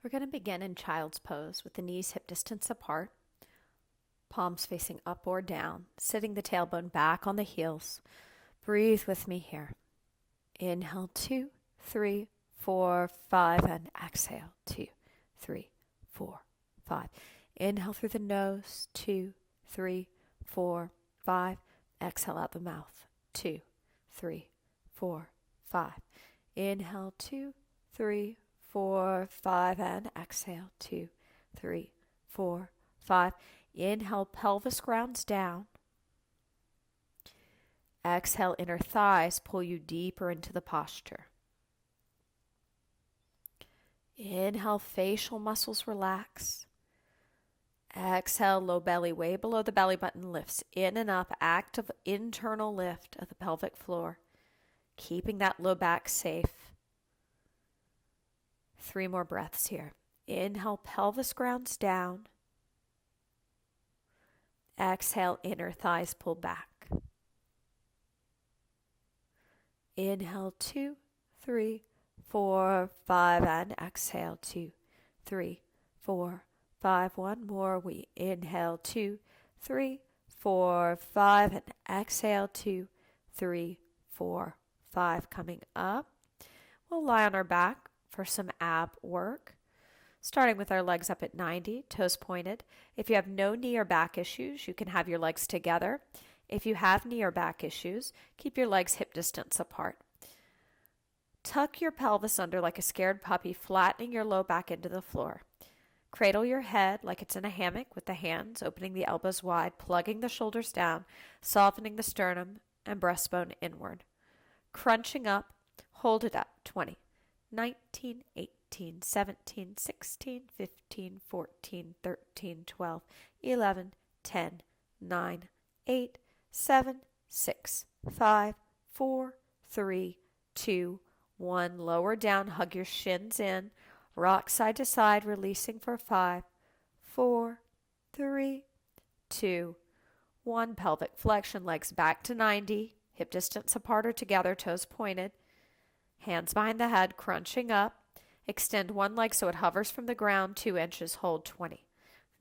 We're going to begin in child's pose with the knees hip distance apart, palms facing up or down, sitting the tailbone back on the heels. Breathe with me here. Inhale, 2, 3, 4, 5, and exhale, 2, 3, 4, 5. Inhale through the nose, 2, 3, 4, 5. Exhale out the mouth, 2, 3, 4, 5. Inhale, 2, 3, 4, 5, and exhale, 2, 3, 4, 5. Inhale, pelvis grounds down. Exhale, inner thighs pull you deeper into the posture. Inhale, facial muscles relax. Exhale, low belly way below the belly button lifts in and up, active internal lift of the pelvic floor, keeping that low back safe. 3 more breaths here. Inhale, pelvis grounds down. Exhale, inner thighs pull back. Inhale, 2, 3, 4, 5, and exhale, 2, 3, 4, 5. One more. We inhale, 2, 3, 4, 5, and exhale, 2, 3, 4, 5. Coming up, we'll lie on our back for some ab work, starting with our legs up at 90, toes pointed. If you have no knee or back issues, you can have your legs together. If you have knee or back issues, keep your legs hip distance apart. Tuck your pelvis under like a scared puppy, flattening your low back into the floor. Cradle your head like it's in a hammock with the hands, opening the elbows wide, plugging the shoulders down, softening the sternum and breastbone inward. Crunching up, hold it up. 20, 19, 18, 17, 16, 15, 14, 13, 12, 11, 10, 9, 8, 7, 6, 5, 4, 3, 2, 1. Lower down, hug your shins in. Rock side to side, releasing for 5, 4, 3, 2, 1. Pelvic flexion, legs back to 90, hip distance apart or together, toes pointed. Hands behind the head, crunching up. Extend one leg so it hovers from the ground 2 inches. Hold 20,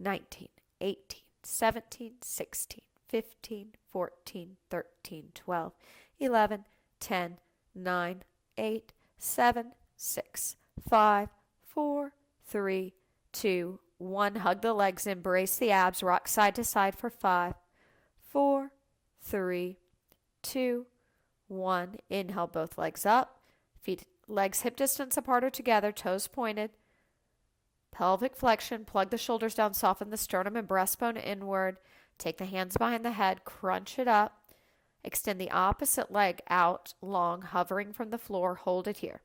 19, 18, 17, 16, 15, 14, 13, 12, 11, 10, 9, 8, 7, 6, 5, 4, 3, 2, 1. Hug the legs, embrace the abs, rock side to side for 5, 4, 3, 2, 1. Inhale, both legs up, feet, legs hip distance apart or together, toes pointed. Pelvic flexion, plug the shoulders down, soften the sternum and breastbone inward. Take the hands behind the head, crunch it up. Extend the opposite leg out long, hovering from the floor. Hold it here.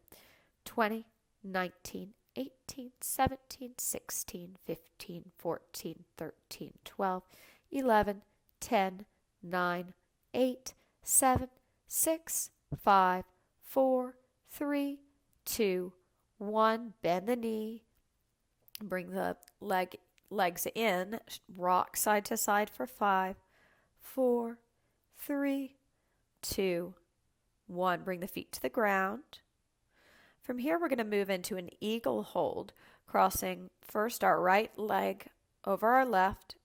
20, 19, 18, 17, 16, 15, 14, 13, 12, 11, 10, 9, 8, 7, 6, 5, 4, 3, 2, 1. Bend the knee. Bring the legs in. Rock side to side for 5, 4, 3, 2, 1. Bring the feet to the ground. From here, we're going to move into an eagle hold, crossing first our right leg over our left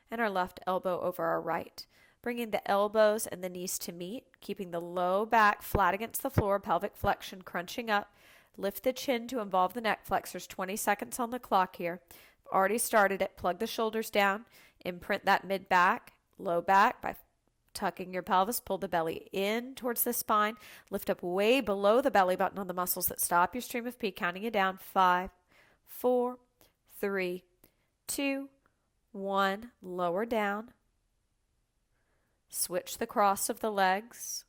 and our left elbow over our right. Bringing the elbows and the knees to meet, keeping the low back flat against the floor, pelvic flexion, crunching up. Lift the chin to involve the neck flexors. 20 seconds on the clock here. Already started it. Plug the shoulders down. Imprint that mid back, low back by tucking your pelvis. Pull the belly in towards the spine. Lift up way below the belly button on the muscles that stop your stream of pee. Counting you down. 5, 4, 3, 2, 1. Lower down. Switch the cross of the legs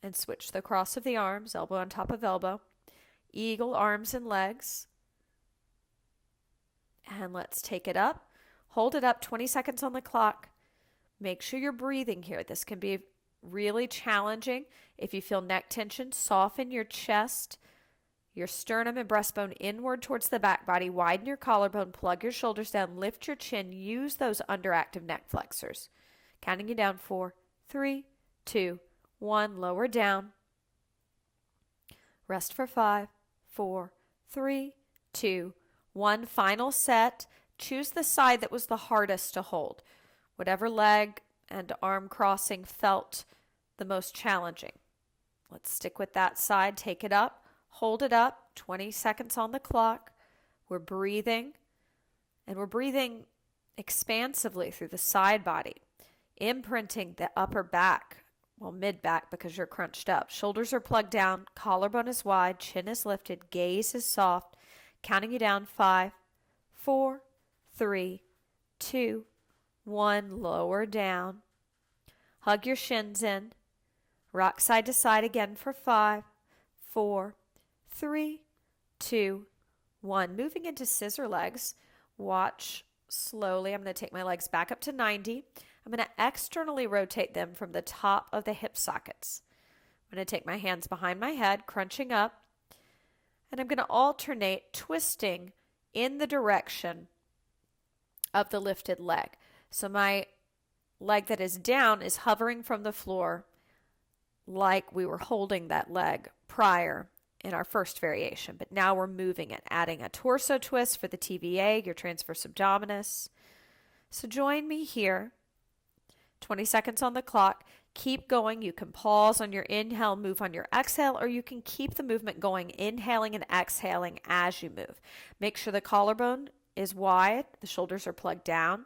and switch the cross of the arms, elbow on top of elbow. Eagle, arms and legs. And let's take it up. Hold it up, 20 seconds on the clock. Make sure you're breathing here. This can be really challenging. If you feel neck tension, soften your chest, your sternum and breastbone inward towards the back body. Widen your collarbone, plug your shoulders down, lift your chin. Use those underactive neck flexors. Counting you down. 4, 3, 2, 1. Lower down. Rest for 5, 4, 3, 2, 1. Final set. Choose the side that was the hardest to hold. Whatever leg and arm crossing felt the most challenging. Let's stick with that side. Take it up. Hold it up. 20 seconds on the clock. We're breathing. And we're breathing expansively through the side body, imprinting the upper back, well, mid-back because you're crunched up. Shoulders are plugged down. Collarbone is wide. Chin is lifted. Gaze is soft. Counting you down. 5, 4, 3, 2, 1. Lower down. Hug your shins in. Rock side to side again for 5, 4, 3, 2, 1. Moving into scissor legs. Watch slowly. I'm going to take my legs back up to 90. I'm going to externally rotate them from the top of the hip sockets. I'm going to take my hands behind my head, crunching up, and I'm going to alternate twisting in the direction of the lifted leg. So my leg that is down is hovering from the floor like we were holding that leg prior in our first variation, but now we're moving it, adding a torso twist for the TVA, your transverse abdominis. So join me here. 20 seconds on the clock. Keep going. You can pause on your inhale, move on your exhale, or you can keep the movement going, inhaling and exhaling as you move. Make sure the collarbone is wide, the shoulders are plugged down.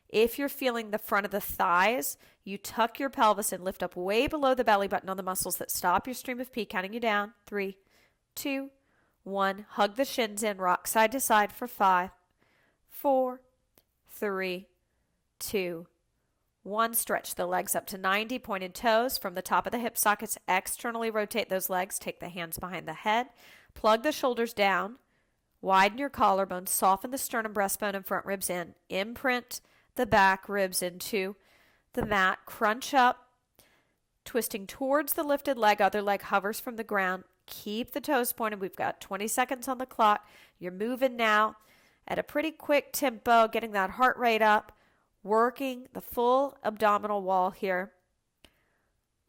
If you're feeling the front of the thighs, you tuck your pelvis and lift up way below the belly button on the muscles that stop your stream of pee, counting you down. 3, 2, 1. Hug the shins in, rock side to side for 5, 4, 3, 2, 1. Stretch the legs up to 90, pointed toes from the top of the hip sockets. Externally rotate those legs. Take the hands behind the head. Plug the shoulders down. Widen your collarbone. Soften the sternum, breastbone, and front ribs in. Imprint the back ribs into the mat. Crunch up, twisting towards the lifted leg. Other leg hovers from the ground. Keep the toes pointed. We've got 20 seconds on the clock. You're moving now at a pretty quick tempo, getting that heart rate up, working the full abdominal wall here,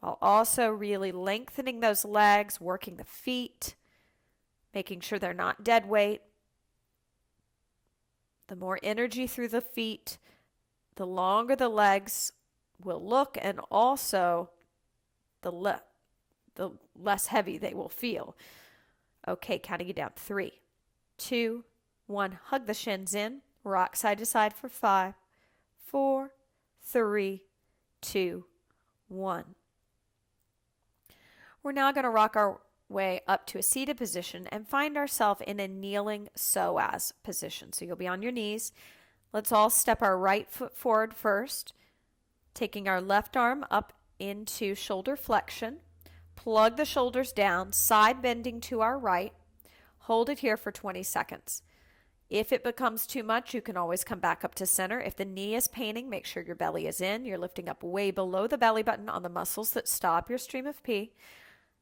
while also really lengthening those legs, working the feet, making sure they're not dead weight. The more energy through the feet, the longer the legs will look, and also the less heavy they will feel. Okay, counting you down. 3, 2, 1. Hug the shins in. Rock side to side for 5, 4, 3, 2, 1. We're now going to rock our way up to a seated position and find ourselves in a kneeling Psoas position. So you'll be on your knees. Let's all step our right foot forward first, taking our left arm up into shoulder flexion. Plug the shoulders down, side bending to our right. Hold it here for 20 seconds. If it becomes too much, you can always come back up to center. If the knee is paining, make sure your belly is in. You're lifting up way below the belly button on the muscles that stop your stream of pee.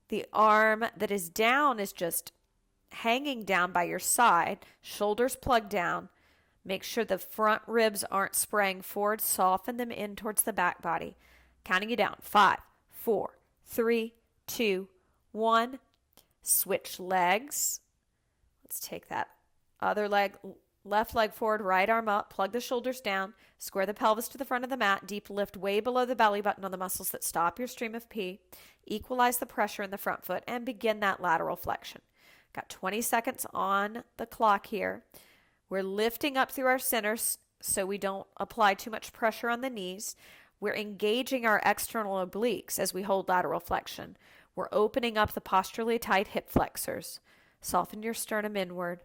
The arm that is down is just hanging down by your side, shoulders plugged down. Make sure the front ribs aren't spraying forward. Soften them in towards the back body. Counting you down. 5, 4, 3, 2, 1. Switch legs. Let's take that other leg, left leg forward, right arm up. Plug the shoulders down. Square the pelvis to the front of the mat. Deep lift way below the belly button on the muscles that stop your stream of pee. Equalize the pressure in the front foot and begin that lateral flexion. Got 20 seconds on the clock here. We're lifting up through our centers so we don't apply too much pressure on the knees. We're engaging our external obliques as we hold lateral flexion. We're opening up the posturally tight hip flexors. Soften your sternum inward.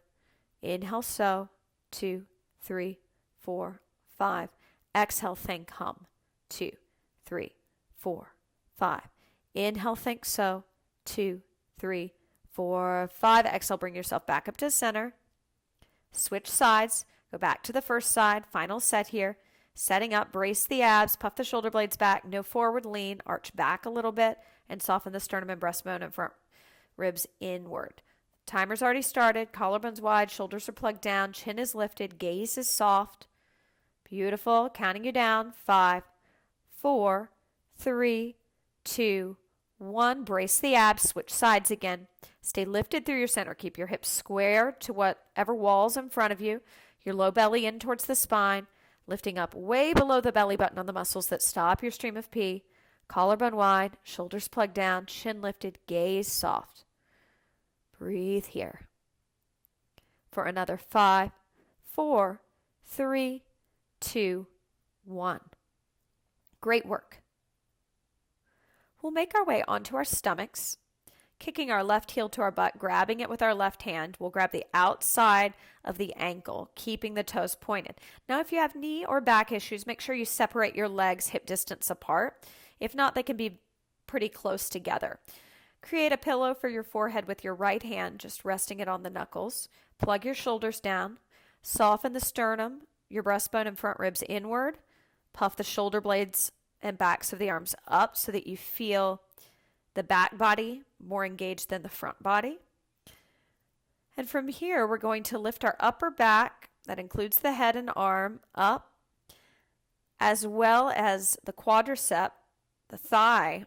Inhale, so. 2, 3, 4, 5. Exhale, think, hum. 2, 3, 4, 5. Inhale, think, so. 2, 3, 4, 5. Exhale, bring yourself back up to center. Switch sides. Go back to the first side. Final set here. Setting up. Brace the abs. Puff the shoulder blades back. No forward lean. Arch back a little bit. And soften the sternum and breastbone and front ribs inward. Timer's already started. Collarbones wide. Shoulders are plugged down. Chin is lifted. Gaze is soft. Beautiful. Counting you down. 5, 4, 3, 2, 1. Brace the abs, switch sides again. Stay lifted through your center. Keep your hips square to whatever wall's in front of you. Your low belly in towards the spine, lifting up way below the belly button on the muscles that stop your stream of pee. Collarbone wide, shoulders plugged down, chin lifted, gaze soft. Breathe here. For another 5, 4, 3, 2, 1. Great work. We'll make our way onto our stomachs, kicking our left heel to our butt, grabbing it with our left hand. We'll grab the outside of the ankle, keeping the toes pointed. Now, if you have knee or back issues, make sure you separate your legs hip distance apart. If not, they can be pretty close together. Create a pillow for your forehead with your right hand, just resting it on the knuckles. Plug your shoulders down. Soften the sternum, your breastbone and front ribs inward. Puff the shoulder blades and backs of the arms up so that you feel the back body more engaged than the front body. And from here, we're going to lift our upper back, that includes the head and arm, up, as well as the quadricep, the thigh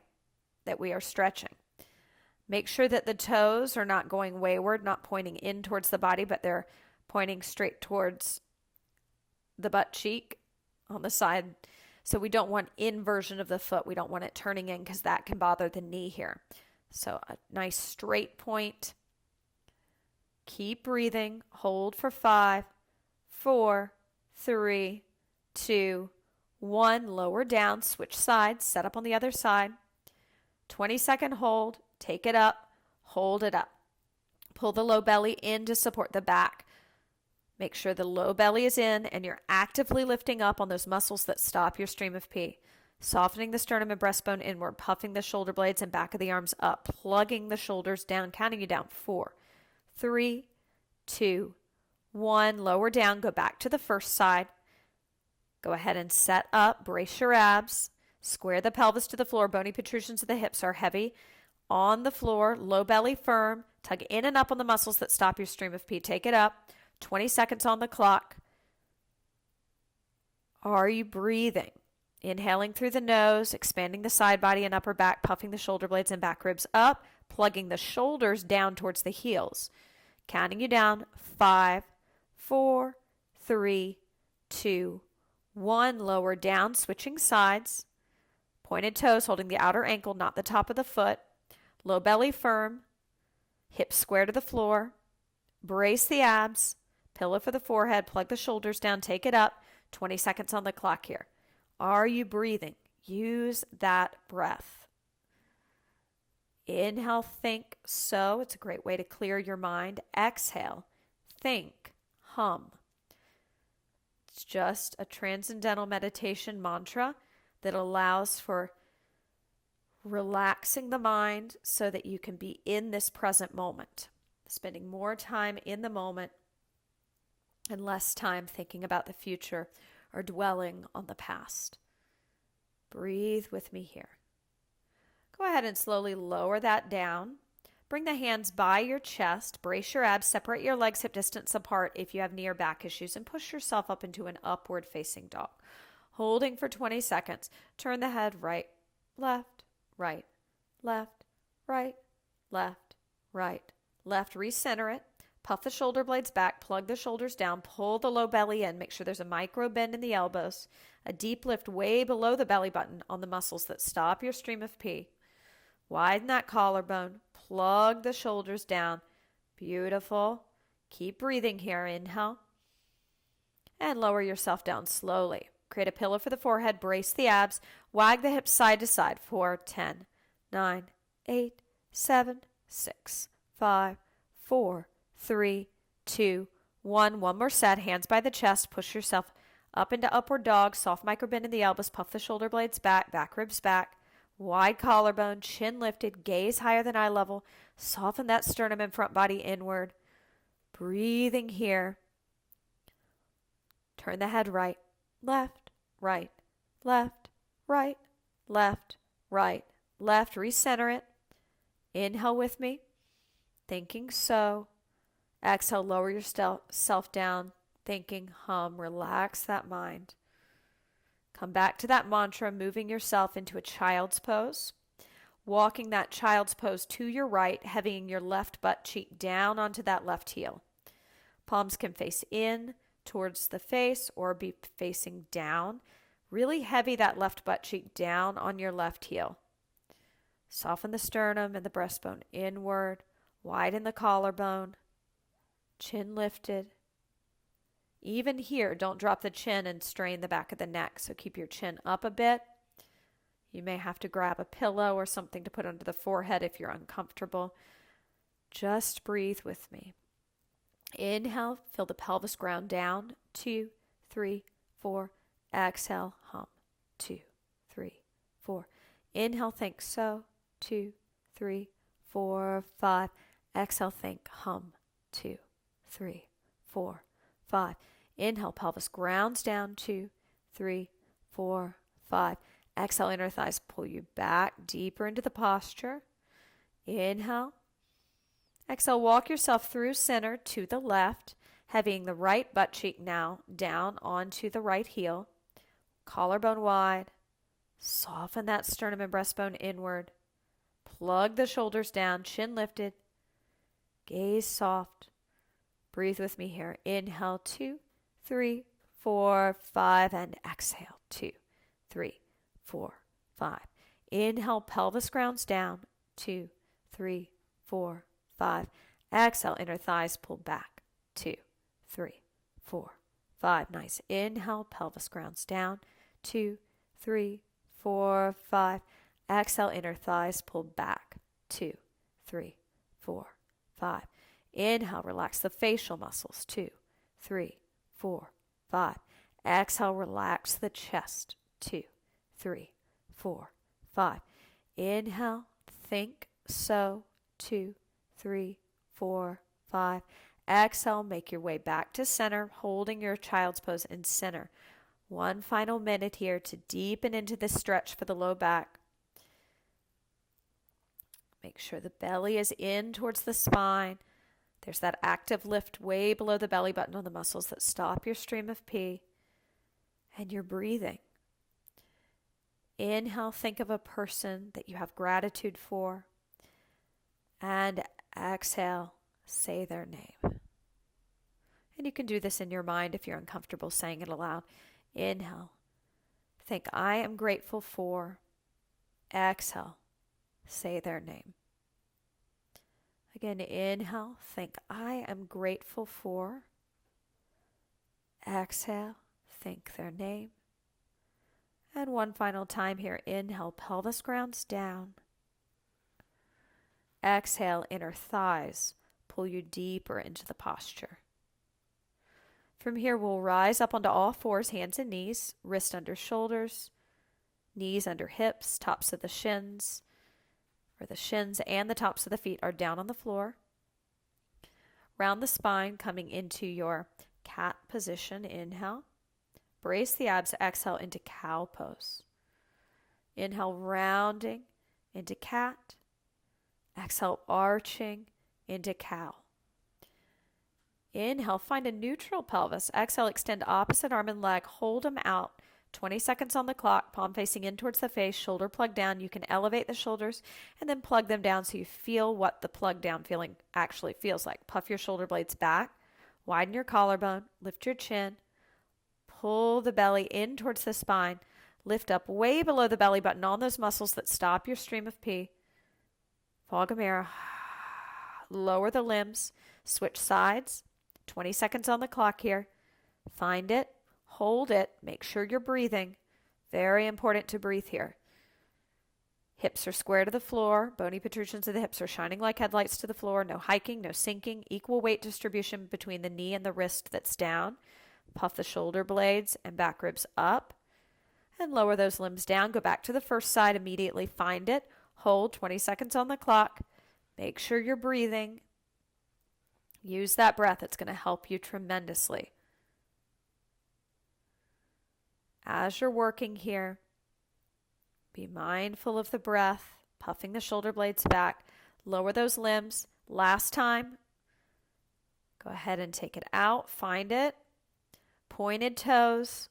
that we are stretching. Make sure that the toes are not going wayward, not pointing in towards the body, but they're pointing straight towards the butt cheek on the side. So we don't want inversion of the foot. We don't want it turning in because that can bother the knee here. So a nice straight point. Keep breathing. Hold for 5, 4, 3, 2, 1. Lower down. Switch sides. Set up on the other side. 20-second hold. Take it up. Hold it up. Pull the low belly in to support the back. Make sure the low belly is in and you're actively lifting up on those muscles that stop your stream of pee. Softening the sternum and breastbone inward, puffing the shoulder blades and back of the arms up, plugging the shoulders down, counting you down. 4, 3, 2, 1. Lower down, go back to the first side. Go ahead and set up, brace your abs, square the pelvis to the floor. Bony protrusions of the hips are heavy on the floor, low belly firm. Tug in and up on the muscles that stop your stream of pee. Take it up. 20 seconds on the clock. Are you breathing? Inhaling through the nose, expanding the side body and upper back, puffing the shoulder blades and back ribs up, plugging the shoulders down towards the heels. Counting you down. 5, 4, 3, 2, 1. Lower down, switching sides. Pointed toes, holding the outer ankle, not the top of the foot. Low belly firm. Hips square to the floor. Brace the abs. Pillow for the forehead, plug the shoulders down, take it up. 20 seconds on the clock here. Are you breathing? Use that breath. Inhale, think, so. It's a great way to clear your mind. Exhale, think, hum. It's just a transcendental meditation mantra that allows for relaxing the mind so that you can be in this present moment, spending more time in the moment and less time thinking about the future or dwelling on the past. Breathe with me here. Go ahead and slowly lower that down. Bring the hands by your chest. Brace your abs. Separate your legs hip distance apart if you have knee or back issues, and push yourself up into an upward facing dog. Holding for 20 seconds. Turn the head right, left, right, left, right, left, right, left. Recenter it. Puff the shoulder blades back, plug the shoulders down, pull the low belly in, make sure there's a micro bend in the elbows, a deep lift way below the belly button on the muscles that stop your stream of pee. Widen that collarbone, plug the shoulders down. Beautiful. Keep breathing here. Inhale. And lower yourself down slowly. Create a pillow for the forehead, brace the abs, wag the hips side to side. 4, 10, 9, 8, 7, 6, 5, 4, 3, 2, 1. One more set. Hands by the chest. Push yourself up into upward dog. Soft micro bend in the elbows. Puff the shoulder blades back. Back ribs back. Wide collarbone. Chin lifted. Gaze higher than eye level. Soften that sternum and front body inward. Breathing here. Turn the head right, left, right, left, right, left, right, left. Recenter it. Inhale with me. Thinking so. Exhale, lower yourself down, thinking hum. Relax that mind. Come back to that mantra, moving yourself into a child's pose. walking that child's pose to your right, heavying your left butt cheek down onto that left heel. Palms can face in towards the face or be facing down. Really heavy that left butt cheek down on your left heel. Soften the sternum and the breastbone inward. Widen the collarbone. Chin lifted. Even here, don't drop the chin and strain the back of the neck. So keep your chin up a bit. You may have to grab a pillow or something to put under the forehead if you're uncomfortable. Just breathe with me. Inhale, feel the pelvis ground down. 2, 3, 4. Exhale, hum. 2, 3, 4. Inhale, think so. 2, 3, 4, 5. Exhale, think hum. 2, 3, 4, 5. Inhale, pelvis grounds down. 2, 3, 4, 5. Exhale, inner thighs pull you back deeper into the posture. Inhale. Exhale, walk yourself through center to the left, heavying the right butt cheek now down onto the right heel. Collarbone wide. Soften that sternum and breastbone inward. Plug the shoulders down, chin lifted. Gaze soft. Breathe with me here. Inhale, 2, 3, 4, 5, and exhale, 2, 3, 4, 5. Inhale, pelvis grounds down. 2, 3, 4, 5. Exhale, inner thighs pull back. 2, 3, 4, 5. Nice. Inhale, pelvis grounds down. 2, 3, 4, 5. Exhale, inner thighs pull back. 2, 3, 4, 5. Inhale, relax the facial muscles. 2, 3, 4, 5. Exhale, relax the chest. 2, 3, 4, 5. Inhale, think so. 2, 3, 4, 5. Exhale, make your way back to center, holding your child's pose in center. One final minute here to deepen into this stretch for the low back. Make sure the belly is in towards the spine. There's that active lift way below the belly button on the muscles that stop your stream of pee. And you're breathing. Inhale, think of a person that you have gratitude for. And exhale, say their name. And you can do this in your mind if you're uncomfortable saying it aloud. Inhale, think I am grateful for. Exhale, say their name. Again, inhale, think I am grateful for. Exhale, think their name. And one final time here, inhale, pelvis grounds down. Exhale, inner thighs pull you deeper into the posture. From here, we'll rise up onto all fours, hands and knees, wrist under shoulders, knees under hips, tops of the shins, or the shins and the tops of the feet are down on the floor. Round the spine, coming into your cat position. Inhale. Brace the abs. Exhale into cow pose. Inhale, rounding into cat. Exhale, arching into cow. Inhale, find a neutral pelvis. Exhale, extend opposite arm and leg. Hold them out. 20 seconds on the clock, palm facing in towards the face, shoulder plug down. You can elevate the shoulders and then plug them down so you feel what the plug down feeling actually feels like. Puff your shoulder blades back, widen your collarbone, lift your chin, pull the belly in towards the spine, lift up way below the belly button on those muscles that stop your stream of pee. Fog of air. Lower the limbs, switch sides. 20 seconds on the clock here. Find it. Hold it. Make sure you're breathing. Very important to breathe here. Hips are square to the floor. Bony protrusions of the hips are shining like headlights to the floor. No hiking, no sinking. Equal weight distribution between the knee and the wrist that's down. Puff the shoulder blades and back ribs up. And lower those limbs down. Go back to the first side immediately. Find it. Hold 20 seconds on the clock. Make sure you're breathing. Use that breath. It's going to help you tremendously. As you're working here, be mindful of the breath, puffing the shoulder blades back. Lower those limbs. Last time. Go ahead and take it out. Find it. Pointed toes.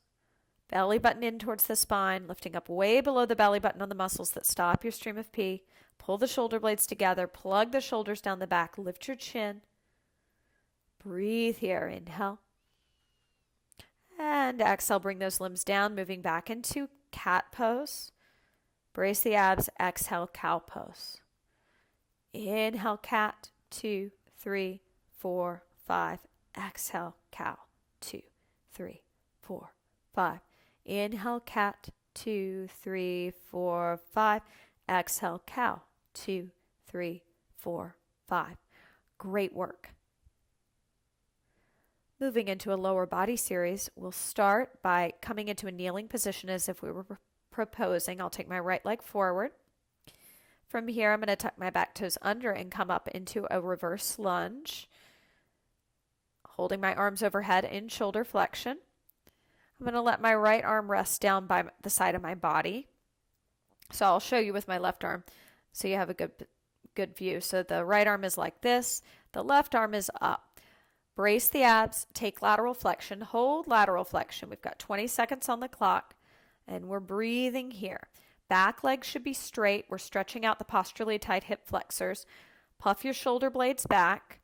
Belly button in towards the spine, lifting up way below the belly button on the muscles that stop your stream of pee. Pull the shoulder blades together, plug the shoulders down the back, lift your chin. Breathe here, inhale. And exhale, bring those limbs down, moving back into cat pose. Brace the abs, exhale, cow pose. Inhale, cat, 2, 3, 4, 5. Exhale, cow, 2, 3, 4, 5. Inhale, cat, 2, 3, 4, 5. Exhale, cow, 2, 3, 4, 5. Great work. Moving into a lower body series, we'll start by coming into a kneeling position as if we were proposing. I'll take my right leg forward. From here, I'm going to tuck my back toes under and come up into a reverse lunge, holding my arms overhead in shoulder flexion. I'm going to let my right arm rest down by the side of my body. So I'll show you with my left arm so you have a good view. So the right arm is like this. The left arm is up. Brace the abs, take lateral flexion, hold lateral flexion. We've got 20 seconds on the clock, and we're breathing here. Back leg should be straight. We're stretching out the posturally tight hip flexors. Puff your shoulder blades back.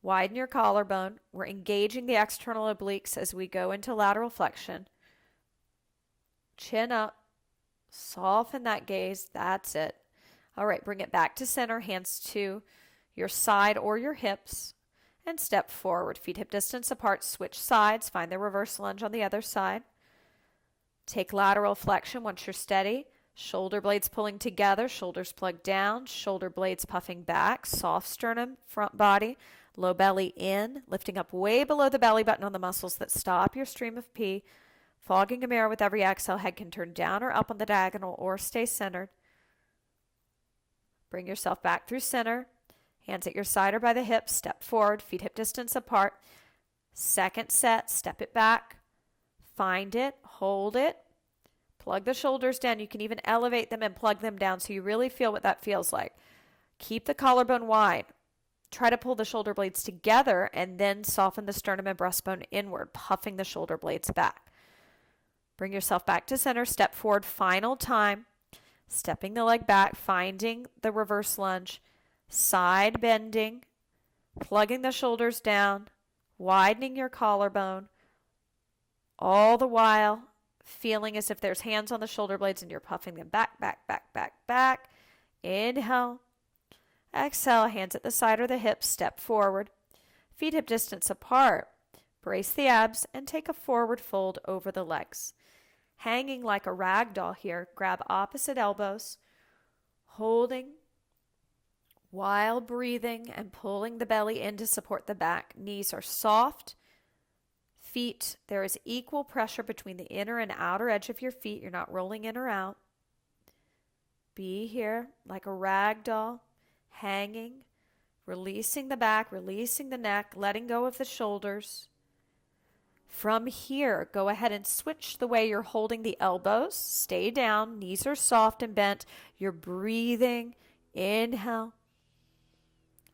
Widen your collarbone. We're engaging the external obliques as we go into lateral flexion. Chin up. Soften that gaze. That's it. All right, bring it back to center. Hands to your side or your hips. And step forward. Feet hip distance apart. Switch sides. Find the reverse lunge on the other side. Take lateral flexion once you're steady. Shoulder blades pulling together, shoulders plugged down, shoulder blades puffing back, soft sternum, front body, low belly in, lifting up way below the belly button on the muscles that stop your stream of pee. Fogging a mirror with every exhale, head can turn down or up on the diagonal or stay centered. Bring yourself back through center. Hands at your side or by the hips, step forward, feet hip distance apart. Second set, step it back, find it, hold it. Plug the shoulders down. You can even elevate them and plug them down so you really feel what that feels like. Keep the collarbone wide. Try to pull the shoulder blades together and then soften the sternum and breastbone inward, puffing the shoulder blades back. Bring yourself back to center. Step forward. Final time. Stepping the leg back, finding the reverse lunge. Side bending. Plugging the shoulders down. Widening your collarbone. All the while feeling as if there's hands on the shoulder blades and you're puffing them back, back, back, back, back. Inhale. Exhale, hands at the side or the hips, step forward. Feet hip distance apart. Brace the abs and take a forward fold over the legs. Hanging like a rag doll here, grab opposite elbows, holding while breathing and pulling the belly in to support the back. Knees are soft. Feet, there is equal pressure between the inner and outer edge of your feet. You're not rolling in or out. Be here like a rag doll, hanging, releasing the back, releasing the neck, letting go of the shoulders. From here, go ahead and switch the way you're holding the elbows. Stay down. Knees are soft and bent. You're breathing. Inhale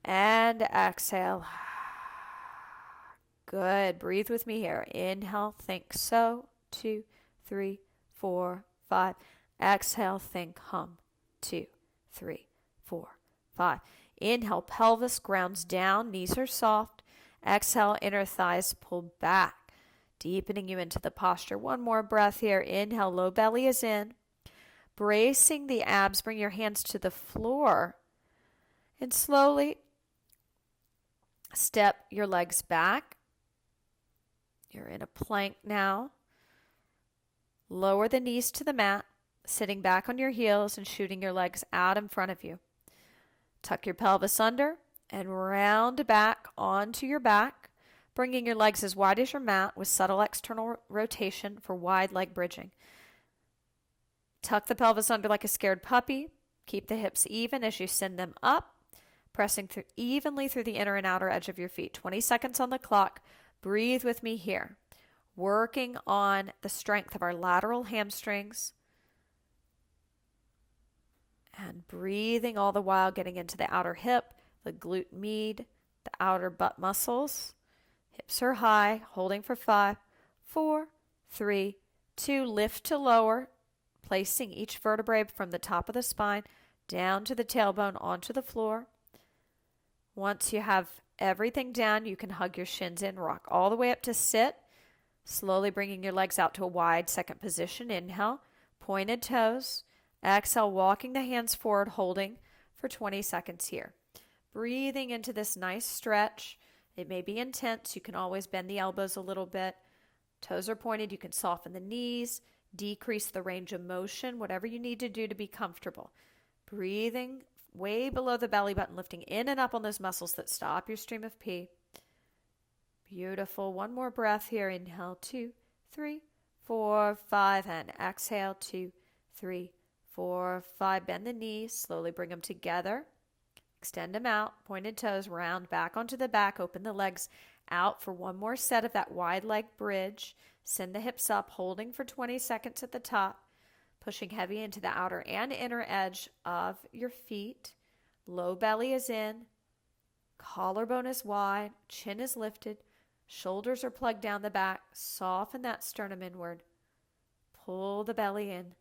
and exhale. Good. Breathe with me here. Inhale, think so. 2, 3, 4, 5. Exhale, think hum. 2, 3, 4, 5. Inhale, pelvis grounds down. Knees are soft. Exhale, inner thighs pull back, deepening you into the posture. One more breath here. Inhale, low belly is in. Bracing the abs, bring your hands to the floor. And slowly step your legs back. You're in a plank now. Lower the knees to the mat, sitting back on your heels and shooting your legs out in front of you. Tuck your pelvis under and round back onto your back, bringing your legs as wide as your mat with subtle external rotation for wide leg bridging. Tuck the pelvis under like a scared puppy. Keep the hips even as you send them up, pressing evenly through the inner and outer edge of your feet. 20 seconds on the clock. Breathe with me here. Working on the strength of our lateral hamstrings. And breathing all the while, getting into the outer hip, the glute med, the outer butt muscles. Hips are high, holding for 5, 4, 3, 2. Lift to lower, placing each vertebrae from the top of the spine down to the tailbone, onto the floor. Once you have everything down, you can hug your shins in, rock all the way up to sit, slowly bringing your legs out to a wide second position. Inhale, pointed toes. Exhale, walking the hands forward, holding for 20 seconds here. Breathing into this nice stretch. It may be intense. You can always bend the elbows a little bit. Toes are pointed. You can soften the knees, decrease the range of motion, whatever you need to do to be comfortable. Breathing way below the belly button, lifting in and up on those muscles that stop your stream of pee. Beautiful. One more breath here. Inhale, 2, 3, 4, 5, and exhale, 2, 3, 4, 5. Bend the knees. Slowly bring them together. Extend them out. Pointed toes, round back onto the back. Open the legs out for one more set of that wide leg bridge. Send the hips up, holding for 20 seconds at the top. Pushing heavy into the outer and inner edge of your feet. Low belly is in. Collarbone is wide. Chin is lifted. Shoulders are plugged down the back. Soften that sternum inward. Pull the belly in.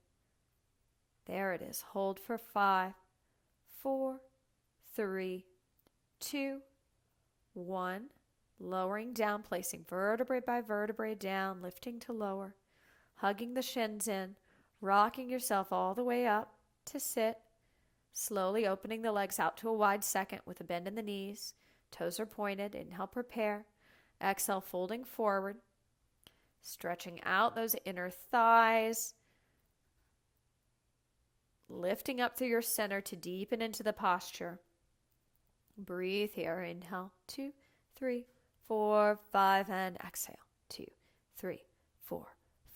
There it is. Hold for 5, 4, 3, 2, 1. Lowering down, placing vertebrae by vertebrae down, lifting to lower. Hugging the shins in. Rocking yourself all the way up to sit. Slowly opening the legs out to a wide second with a bend in the knees. Toes are pointed. Inhale, prepare. Exhale, folding forward. Stretching out those inner thighs. Lifting up through your center to deepen into the posture. Breathe here. Inhale, 2, 3, 4, 5, and exhale. 2, 3, 4,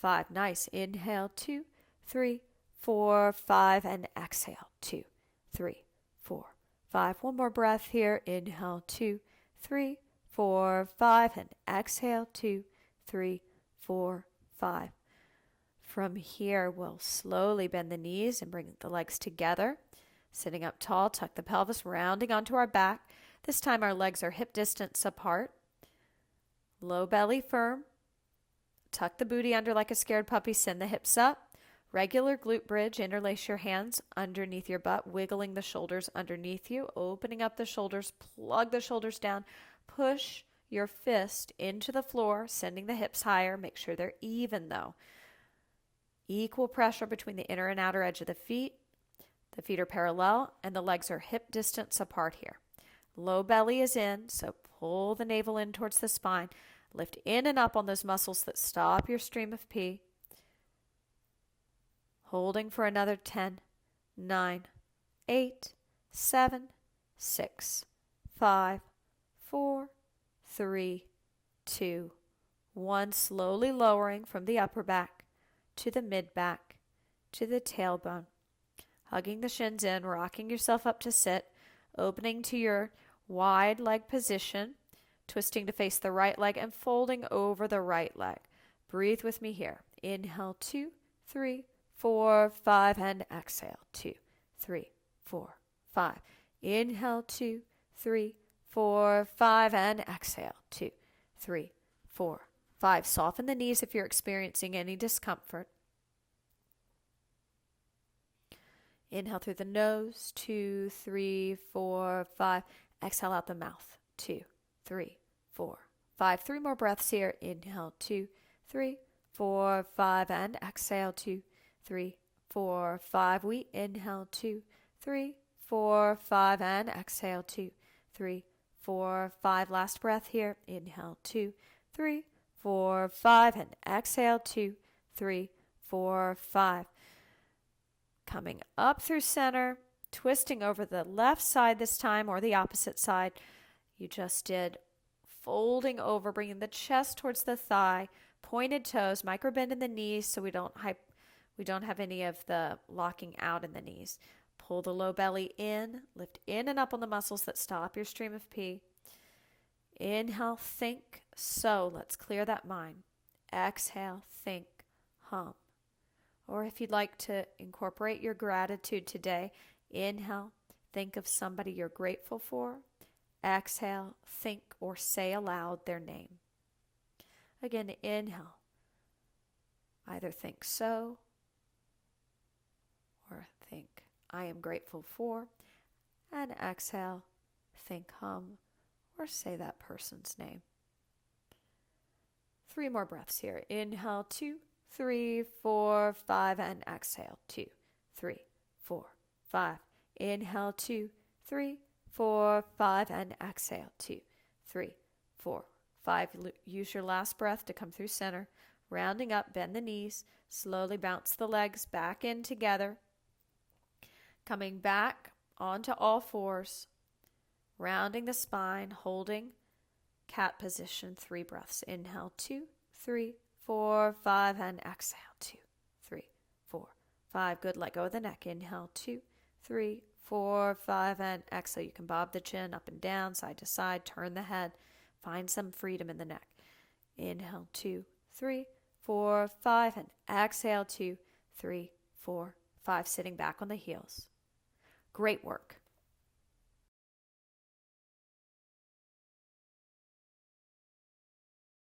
5. Nice. Inhale, 2, 3, 4, 5, and exhale. 2, 3, 4, 5. One more breath here. Inhale, 2, 3, 4, 5, and exhale. 2, 3, 4, 5. From here, we'll slowly bend the knees and bring the legs together. Sitting up tall, tuck the pelvis, rounding onto our back. This time our legs are hip distance apart. Low belly firm. Tuck the booty under like a scared puppy. Send the hips up. Regular glute bridge. Interlace your hands underneath your butt, wiggling the shoulders underneath you, opening up the shoulders, plug the shoulders down. Push your fist into the floor, sending the hips higher. Make sure they're even though. Equal pressure between the inner and outer edge of the feet. The feet are parallel and the legs are hip distance apart here. Low belly is in, so pull the navel in towards the spine. Lift in and up on those muscles that stop your stream of pee. Holding for another 10, 9, 8, 7, 6, 5, 4, 3, 2, 1. Slowly lowering from the upper back to the mid back to the tailbone. Hugging the shins in, rocking yourself up to sit, opening to your wide leg position, twisting to face the right leg and folding over the right leg. Breathe with me here. Inhale, 2, 3, 4, 5, and exhale. 2, 3, 4, 5. Inhale, 2, 3, 4, 5, and exhale. 2, 3, 4, 5. Soften the knees if you're experiencing any discomfort. Inhale through the nose. 2, 3, 4, 5. Exhale out the mouth. 2, 3, 4, 5. 3 more breaths here. Inhale, 2, 3, 4, 5, and exhale. 2, 3, 4, 5. We inhale. 2, 3, 4, 5, and exhale. 2, 3, 4, 5. Last breath here. Inhale. 2, 3, 4, 5, and exhale. 2, 3, 4, 5. Coming up through center, twisting over the left side this time or the opposite side. You just did. Folding over, bringing the chest towards the thigh, pointed toes, micro bend in the knees so we don't have any of the locking out in the knees. Pull the low belly in, lift in and up on the muscles that stop your stream of pee. Inhale, think, so. Let's clear that mind. Exhale, think, hum. Or if you'd like to incorporate your gratitude today, inhale, think of somebody you're grateful for. Exhale, think or say aloud their name. Again, inhale. Either think so or think I am grateful for. And exhale, think, hum, or say that person's name. 3 more breaths here. Inhale, 2, 3, 4, 5, and exhale, 2, 3, 4, 5. Inhale, 2, 3, 4, 5, and exhale, 2, 3, 4, 5. Use your last breath to come through center. Rounding up, bend the knees. Slowly bounce the legs back in together. Coming back onto all fours. Rounding the spine, holding cat position. 3 breaths. Inhale, 2, 3, 4, 5, and exhale, 2, 3, 4, 5. Good. Let go of the neck. Inhale, 2, 3, 4, 5, and exhale. You can bob the chin up and down, side to side. Turn the head. Find some freedom in the neck. Inhale, 2, 3, 4, 5, and exhale, 2, 3, 4, 5. Sitting back on the heels. Great work.